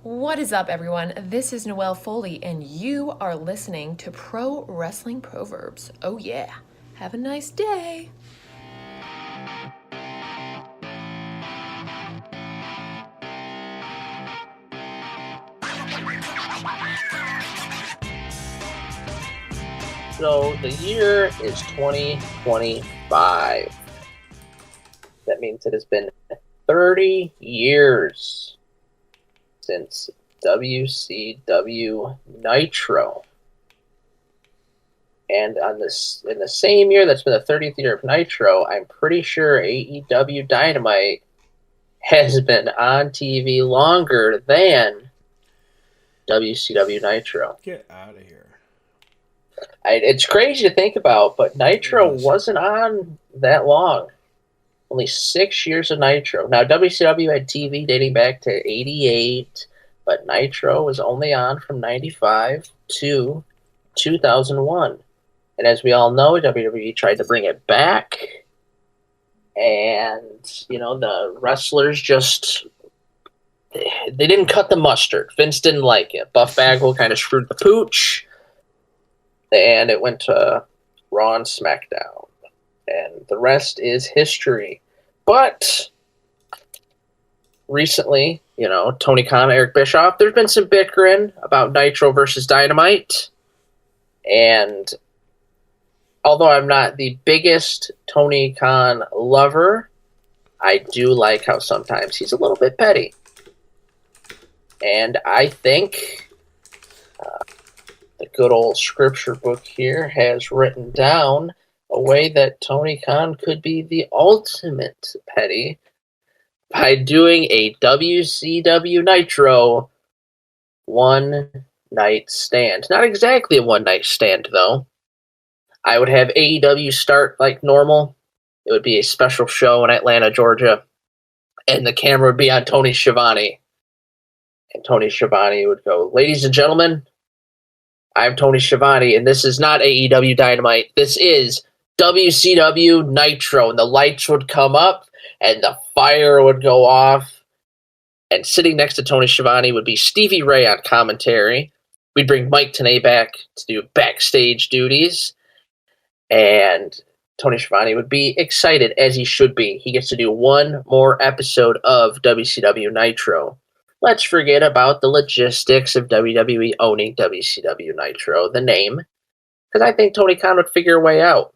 What is up, everyone? This is Noelle Foley, and you are listening to Pro Wrestling Proverbs. Oh, yeah. Have a nice day. So the year is 2025. That means it has been 30 years since WCW Nitro. And in the same year that's been the 30th year of Nitro, I'm pretty sure AEW Dynamite has been on TV longer than WCW Nitro. Get out of here. It's crazy to think about, but Nitro wasn't on that long. Only 6 years of Nitro. Now, WCW had TV dating back to 88, but Nitro was only on from 95 to 2001. And as we all know, WWE tried to bring it back, and, the wrestlers just, they didn't cut the mustard. Vince didn't like it. Buff Bagwell kind of screwed the pooch, and it went to Raw and SmackDown. And the rest is history. But recently, Tony Khan, Eric Bischoff, there's been some bickering about Nitro versus Dynamite. And although I'm not the biggest Tony Khan lover, I do like how sometimes he's a little bit petty. And I think the good old scripture book here has written down a way that Tony Khan could be the ultimate petty by doing a WCW Nitro one-night stand. Not exactly a one-night stand, though. I would have AEW start like normal. It would be a special show in Atlanta, Georgia, and the camera would be on Tony Schiavone. And Tony Schiavone would go, "Ladies and gentlemen, I'm Tony Schiavone, and this is not AEW Dynamite. This is WCW Nitro." And the lights would come up, and the fire would go off. And sitting next to Tony Schiavone would be Stevie Ray on commentary. We'd bring Mike Tenay back to do backstage duties. And Tony Schiavone would be excited, as he should be. He gets to do one more episode of WCW Nitro. Let's forget about the logistics of WWE owning WCW Nitro, the name, because I think Tony Khan would figure a way out.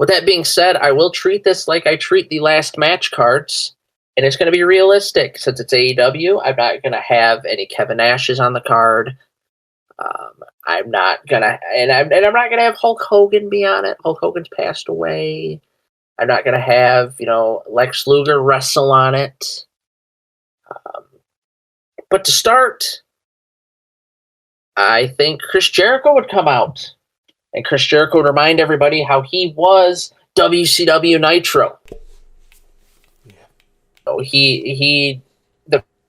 With that being said, I will treat this like I treat the last match cards, and it's going to be realistic. Since it's AEW, I'm not going to have any Kevin Nashes on the card. I'm not going to, and I'm not going to have Hulk Hogan be on it. Hulk Hogan's passed away. I'm not going to have, Lex Luger wrestle on it. But to start, I think Chris Jericho would come out. And Chris Jericho would remind everybody how he was WCW Nitro. Yeah. So the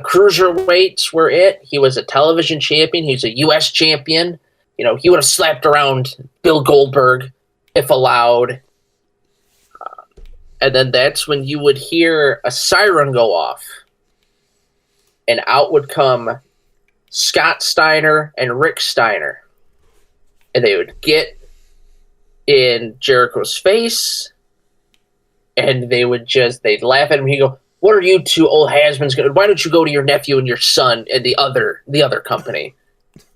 cruiserweights were it. He was a television champion. He was a U.S. champion. He would have slapped around Bill Goldberg if allowed. And then that's when you would hear a siren go off. And out would come Scott Steiner and Rick Steiner. And they would get in Jericho's face. And they'd laugh at him. He'd go, "What are you two old has-beens going to do? Why don't you go to your nephew and your son and the other company?"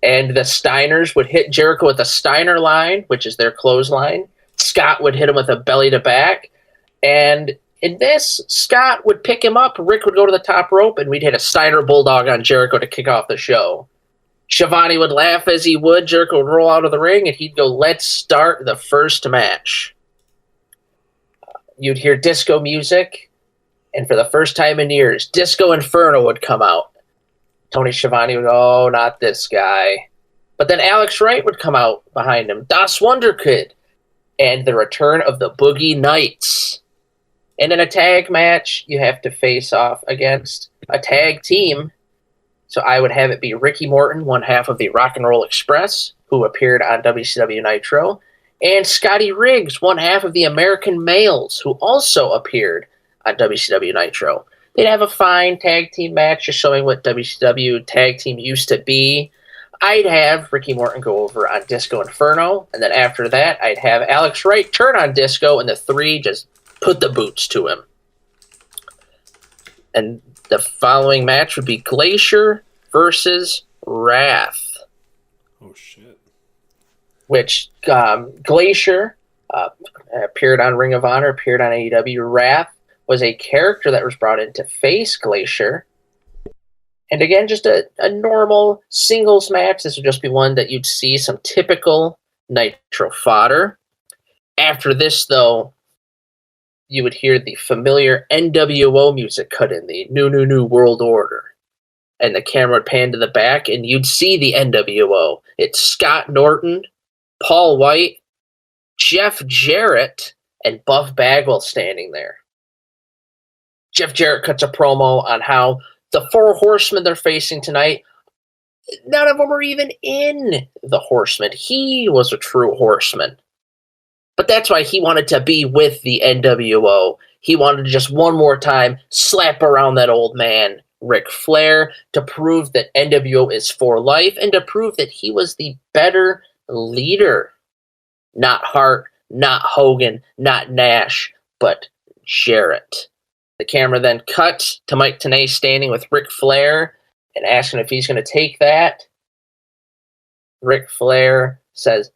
And the Steiners would hit Jericho with a Steiner line, which is their clothesline. Scott would hit him with a belly to back. And in this, Scott would pick him up, Rick would go to the top rope, and we'd hit a Steiner Bulldog on Jericho to kick off the show. Schiavone would laugh as he would. Jericho would roll out of the ring, and he'd go, "Let's start the first match." You'd hear disco music, and for the first time in years, Disco Inferno would come out. Tony Schiavone would go, "Oh, not this guy." But then Alex Wright would come out behind him, Das Wonder Kid, and the return of the Boogie Knights. And in a tag match, you have to face off against a tag team. So I would have it be Ricky Morton, one half of the Rock and Roll Express, who appeared on WCW Nitro, and Scotty Riggs, one half of the American Males, who also appeared on WCW Nitro. they'd have a fine tag team match, just showing what WCW tag team used to be. I'd have Ricky Morton go over on Disco Inferno, and then after that, I'd have Alex Wright turn on Disco, and the three just put the boots to him. And the following match would be Glacier versus Wrath. Oh, shit. Which Glacier appeared on Ring of Honor, appeared on AEW. Wrath was a character that was brought in to face Glacier. And again, just a normal singles match. This would just be one that you'd see some typical Nitro fodder. After this, though, you would hear the familiar NWO music cut in, the new world order. And the camera would pan to the back, and you'd see the NWO. It's Scott Norton, Paul White, Jeff Jarrett, and Buff Bagwell standing there. Jeff Jarrett cuts a promo on how the four horsemen they're facing tonight, none of them are even in the Horsemen. He was a true horseman. But that's why he wanted to be with the NWO. He wanted to just one more time slap around that old man, Ric Flair, to prove that NWO is for life and to prove that he was the better leader. Not Hart, not Hogan, not Nash, but Jarrett. The camera then cuts to Mike Tenay standing with Ric Flair and asking if he's going to take that. Ric Flair says,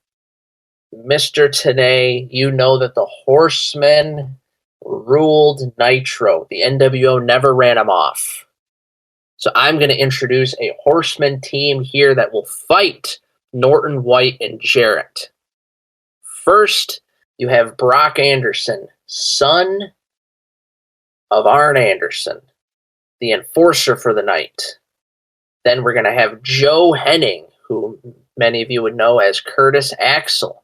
Mr. Tenay, you know that the Horsemen ruled Nitro. The NWO never ran them off. So I'm going to introduce a Horseman team here that will fight Norton, White, and Jarrett. First, you have Brock Anderson, son of Arn Anderson, the enforcer for the night. Then we're going to have Joe Henning, who many of you would know as Curtis Axel.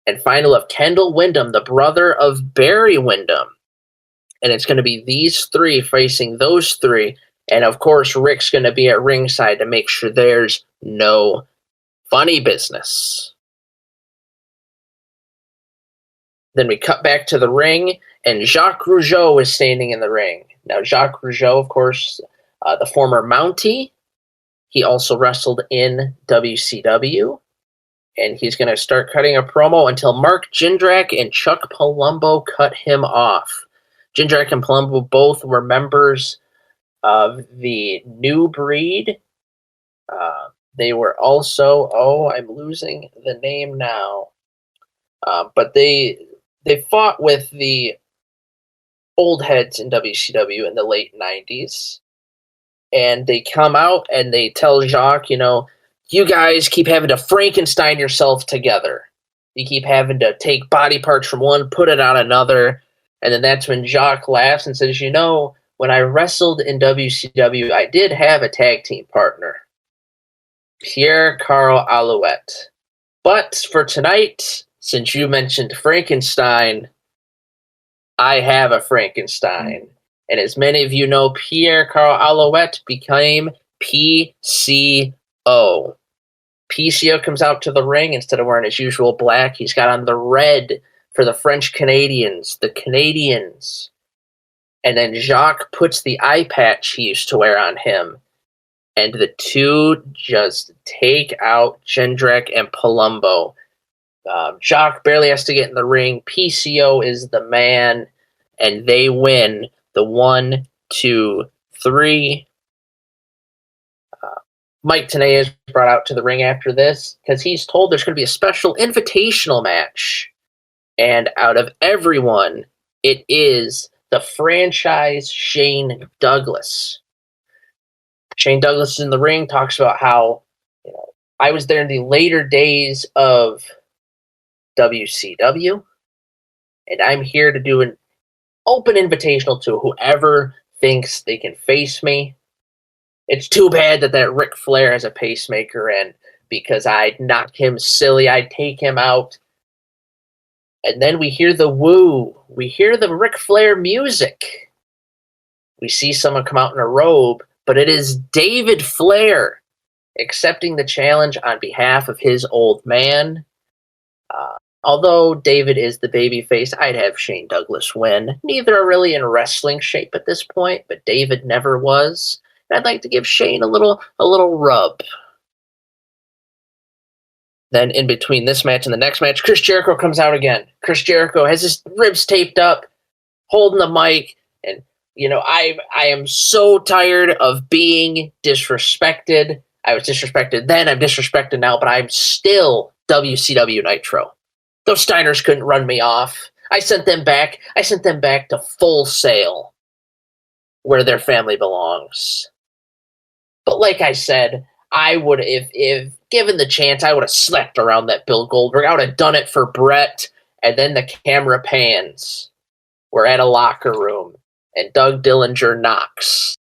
And final of Kendall Windham, the brother of Barry Windham. And it's going to be these three facing those three. And of course, Rick's going to be at ringside to make sure there's no funny business. Then we cut back to the ring, and Jacques Rougeau is standing in the ring. Now, Jacques Rougeau, of course, the former Mountie. He also wrestled in WCW. And he's going to start cutting a promo until Mark Jindrak and Chuck Palumbo cut him off. Jindrak and Palumbo both were members of the New Breed. They were also, I'm losing the name now. But they fought with the old heads in WCW in the late 90s. And they come out and they tell Jacques, you guys keep having to Frankenstein yourself together. You keep having to take body parts from one, put it on another. And then that's when Jacques laughs and says, when I wrestled in WCW, I did have a tag team partner, Pierre Carl Alouette. But for tonight, since you mentioned Frankenstein, I have a Frankenstein. And as many of you know, Pierre Carl Alouette became PCO. PCO comes out to the ring. Instead of wearing his usual black, he's got on the red for the French Canadians, the Canadians. And then Jacques puts the eye patch he used to wear on him. And the two just take out Jindrak and Palumbo. Jacques barely has to get in the ring. PCO is the man. And they win the 1, 2, 3. Mike Tenay is brought out to the ring after this because he's told there's going to be a special invitational match. And out of everyone, it is the franchise Shane Douglas. Shane Douglas is in the ring, talks about how, I was there in the later days of WCW, and I'm here to do an open invitational to whoever thinks they can face me. It's too bad that Ric Flair has a pacemaker in, because I'd knock him silly. I'd take him out. And then we hear the woo. We hear the Ric Flair music. We see someone come out in a robe, but it is David Flair accepting the challenge on behalf of his old man. Although David is the babyface, I'd have Shane Douglas win. Neither are really in wrestling shape at this point, but David never was. And I'd like to give Shane a little rub. Then in between this match and the next match, Chris Jericho comes out again. Chris Jericho has his ribs taped up, holding the mic, and I am so tired of being disrespected. I was disrespected then, I'm disrespected now, but I'm still WCW Nitro. Those Steiners couldn't run me off. I sent them back to Full Sail, where their family belongs. But like I said, I would, if given the chance, I would have slept around that Bill Goldberg. I would have done it for Brett, and then the camera pans. We're at a locker room, and Doug Dillinger knocks.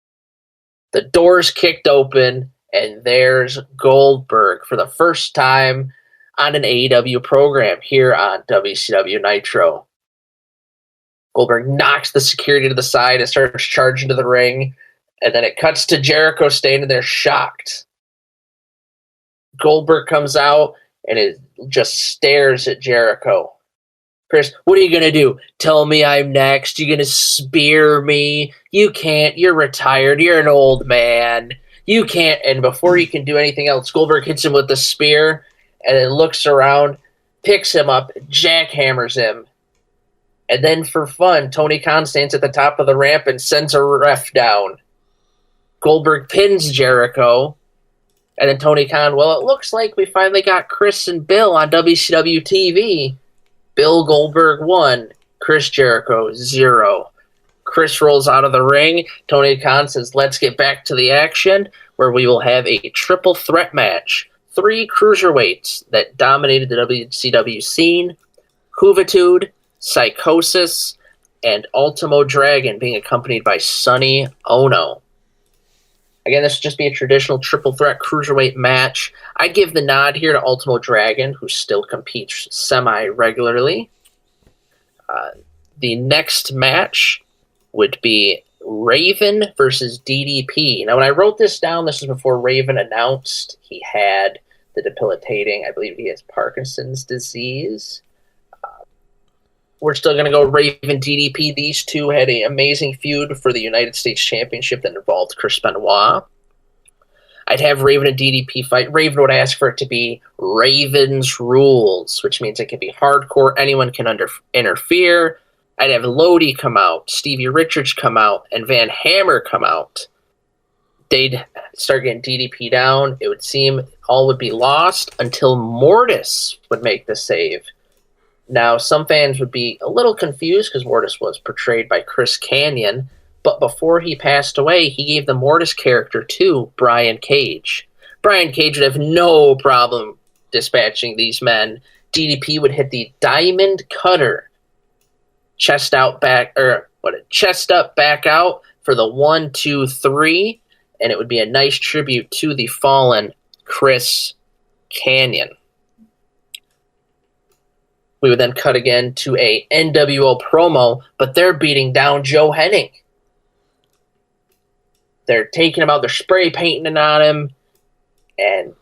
The door's kicked open, and there's Goldberg for the first time on an AEW program here on WCW Nitro. Goldberg knocks the security to the side and starts charging to the ring, and then it cuts to Jericho standing there shocked. Goldberg comes out and it just stares at Jericho. Chris, what are you going to do? Tell me I'm next? You going to spear me? You can't. You're retired. You're an old man. You can't. And before he can do anything else, Goldberg hits him with the spear and then looks around, picks him up, jackhammers him. And then for fun, Tony Khan stands at the top of the ramp and sends a ref down. Goldberg pins Jericho. And then Tony Khan, well, it looks like we finally got Chris and Bill on WCW TV. Bill Goldberg 1, Chris Jericho 0. Chris rolls out of the ring. Tony Khan says, let's get back to the action, where we will have a triple threat match. 3 cruiserweights that dominated the WCW scene. Juventud, Psychosis, and Ultimo Dragon being accompanied by Sonny Ono. Again, this would just be a traditional triple threat cruiserweight match. I give the nod here to Ultimo Dragon, who still competes semi-regularly. The next match would be Raven versus DDP. Now, when I wrote this down, this was before Raven announced he had the debilitating, I believe he has Parkinson's disease. We're still going to go Raven DDP. These two had an amazing feud for the United States Championship that involved Chris Benoit. I'd have Raven and DDP fight. Raven would ask for it to be Raven's Rules, which means it can be hardcore. Anyone can interfere. I'd have Lodi come out, Stevie Richards come out, and Van Hammer come out. They'd start getting DDP down. It would seem all would be lost until Mortis would make the save. Now, some fans would be a little confused because Mortis was portrayed by Chris Kanyon, but before he passed away, he gave the Mortis character to Brian Cage. Brian Cage would have no problem dispatching these men. DDP would hit the Diamond Cutter, chest up, back out for the 1, 2, 3, and it would be a nice tribute to the fallen Chris Kanyon. We would then cut again to a NWO promo, but they're beating down Joe Hennig. They're taking him out, they're spray painting on him, and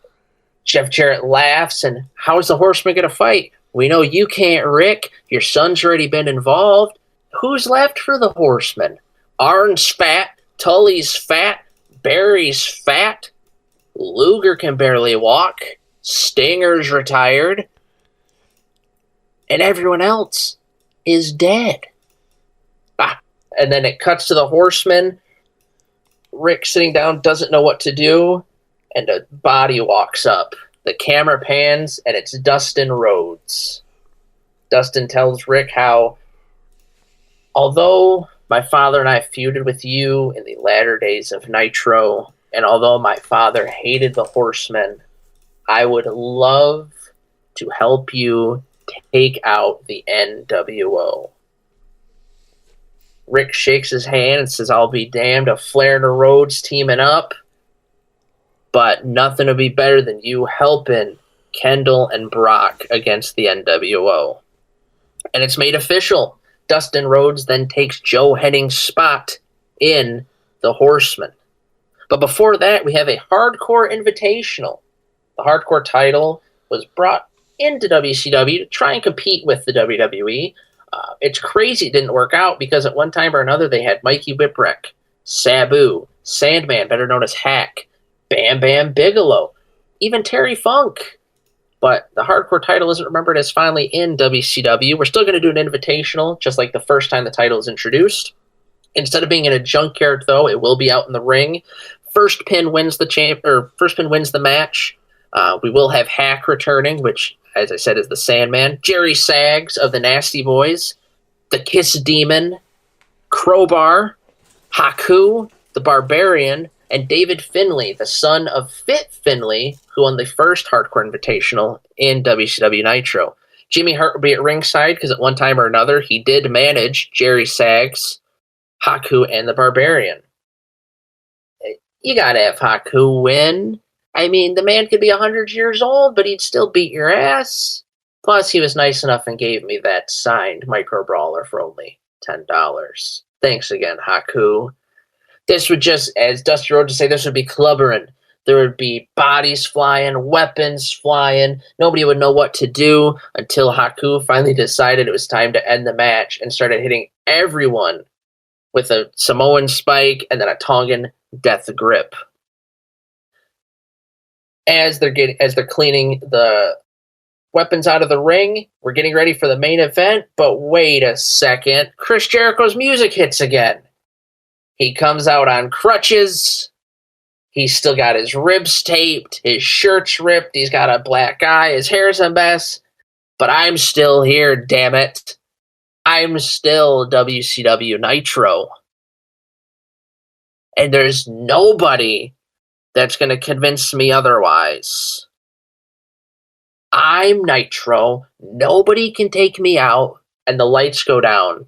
Jeff Jarrett laughs, and how's the Horseman going to fight? We know you can't, Rick. Your son's already been involved. Who's left for the Horseman? Arn's fat, Tully's fat, Barry's fat, Luger can barely walk, Stinger's retired, and everyone else is dead. And then it cuts to the Horseman. Rick sitting down doesn't know what to do, and a body walks up. The camera pans, and it's Dustin Rhodes. Dustin tells Rick how, although my father and I feuded with you in the latter days of Nitro, and although my father hated the Horsemen, I would love to help you take out the NWO. Rick shakes his hand and says, I'll be damned if Flair and Rhodes teaming up, but nothing would be better than you helping Kendall and Brock against the NWO. And it's made official. Dustin Rhodes then takes Joe Hennig's spot in the Horsemen. But before that, we have a Hardcore Invitational. The Hardcore title was brought into WCW to try and compete with the WWE. It's crazy it didn't work out because at one time or another they had Mikey Whipwreck, Sabu, Sandman, better known as Hack, Bam Bam Bigelow, even Terry Funk. But the hardcore title isn't remembered as finally in WCW. We're still going to do an invitational, just like the first time the title is introduced. Instead of being in a junkyard, though, it will be out in the ring. First pin wins the match. We will have Hack returning, which, as I said, is the Sandman. Jerry Sags of the Nasty Boys, the Kiss Demon, Crowbar, Haku, the Barbarian, and David Finlay, the son of Fit Finlay, who won the first Hardcore Invitational in WCW Nitro. Jimmy Hart will be at ringside because at one time or another he did manage Jerry Sags, Haku, and the Barbarian. You gotta have Haku win. I mean, the man could be 100 years old, but he'd still beat your ass. Plus, he was nice enough and gave me that signed Micro Brawler for only $10. Thanks again, Haku. This would just, as Dusty Rhodes would say, this would be clubbering. There would be bodies flying, weapons flying. Nobody would know what to do until Haku finally decided it was time to end the match and started hitting everyone with a Samoan spike and then a Tongan death grip. As they're cleaning the weapons out of the ring, we're getting ready for the main event, but wait a second. Chris Jericho's music hits again. He comes out on crutches. He's still got his ribs taped, his shirt's ripped, he's got a black eye, his hair's a mess. But I'm still here, damn it. I'm still WCW Nitro. And there's nobody that's going to convince me otherwise. I'm Nitro. Nobody can take me out. And the lights go down.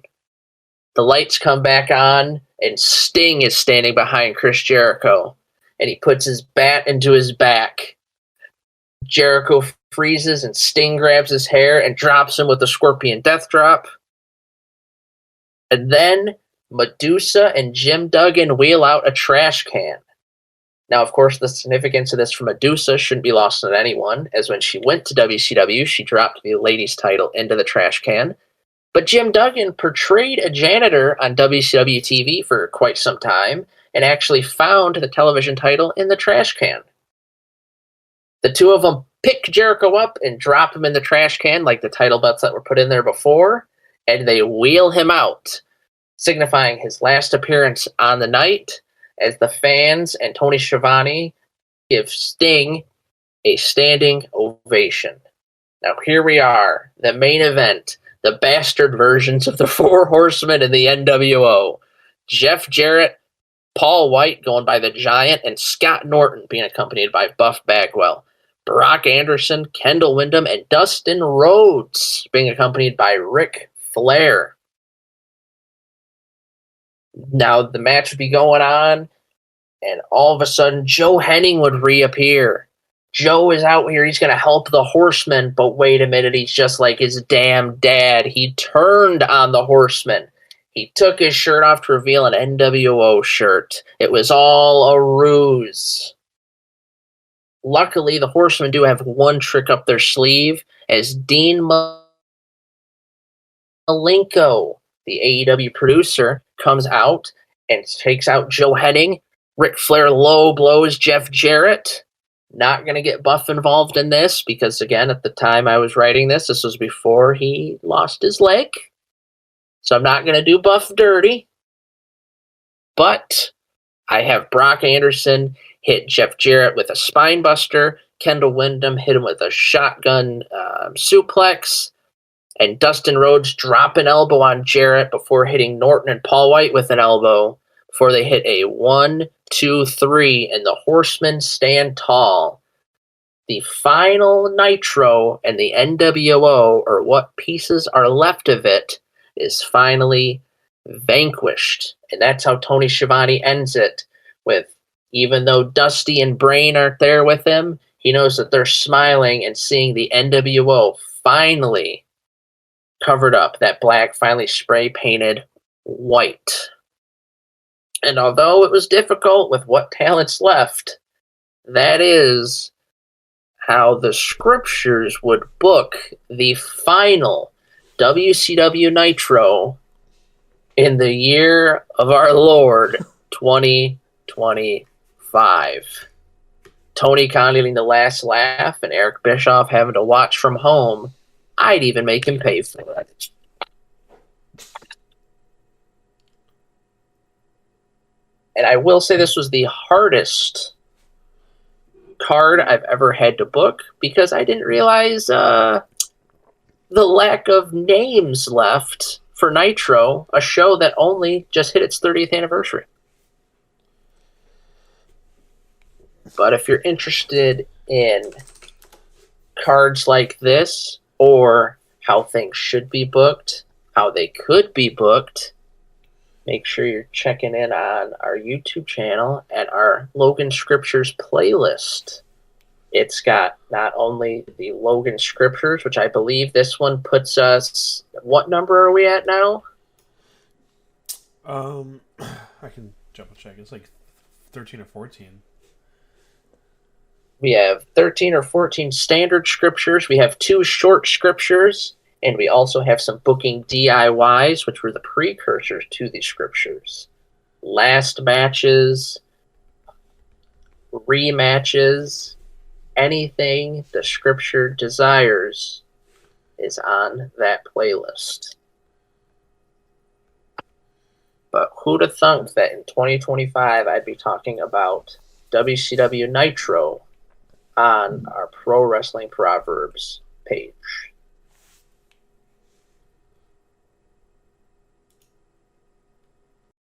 The lights come back on, and Sting is standing behind Chris Jericho. And he puts his bat into his back. Jericho freezes, and Sting grabs his hair and drops him with a Scorpion Death Drop. And then Medusa and Jim Duggan wheel out a trash can. Now, of course, the significance of this for Medusa shouldn't be lost on anyone, as when she went to WCW, she dropped the ladies' title into the trash can. But Jim Duggan portrayed a janitor on WCW TV for quite some time, and actually found the television title in the trash can. The two of them pick Jericho up and drop him in the trash can like the title belts that were put in there before, and they wheel him out, signifying his last appearance on the night, as the fans and Tony Schiavone give Sting a standing ovation. Now here we are, the main event, the bastard versions of the Four Horsemen and the NWO. Jeff Jarrett, Paul White going by the Giant, and Scott Norton being accompanied by Buff Bagwell. Brock Anderson, Kendall Windham, and Dustin Rhodes being accompanied by Ric Flair. Now the match would be going on, and all of a sudden Joe Henning would reappear. Joe is out here, he's going to help the Horsemen, but wait a minute, he's just like his damn dad. He turned on the Horsemen. He took his shirt off to reveal an NWO shirt. It was all a ruse. Luckily, the Horsemen do have one trick up their sleeve, as Dean Malenko, the AEW producer, comes out and takes out Joe Henning. Ric Flair low blows Jeff Jarrett. Not going to get Buff involved in this because, again, at the time I was writing this was before he lost his leg. So I'm not going to do Buff dirty. But I have Brock Anderson hit Jeff Jarrett with a spine buster. Kendall Windham hit him with a shotgun suplex. And Dustin Rhodes drop an elbow on Jarrett before hitting Norton and Paul White with an elbow. Before they hit a 1, 2, 3, and the Horsemen stand tall. The final Nitro and the NWO, or what pieces are left of it, is finally vanquished. And that's how Tony Schiavone ends it, with, even though Dusty and Brain aren't there with him, he knows that they're smiling and seeing the NWO finally covered up, that black finally spray painted white. And although it was difficult with what talent's left, that is how the scriptures would book the final WCW Nitro in the year of our Lord 2025. Tony Khan getting the last laugh and Eric Bischoff having to watch from home. I'd even make him pay for it. And I will say this was the hardest card I've ever had to book because I didn't realize the lack of names left for Nitro, a show that only just hit its 30th anniversary. But if you're interested in cards like this or how things should be booked, how they could be booked, make sure you're checking in on our YouTube channel and our Logan Scriptures playlist. It's got not only the Logan Scriptures, which I believe this one puts us... What number are we at now? I can double check. It's like 13 or 14. We have 13 or 14 standard scriptures. We have 2 short scriptures. And we also have some booking DIYs, which were the precursors to these scriptures. Last matches, rematches, anything the scripture desires is on that playlist. But who'd have thunk that in 2025 I'd be talking about WCW Nitro on our Pro Wrestling Proverbs page?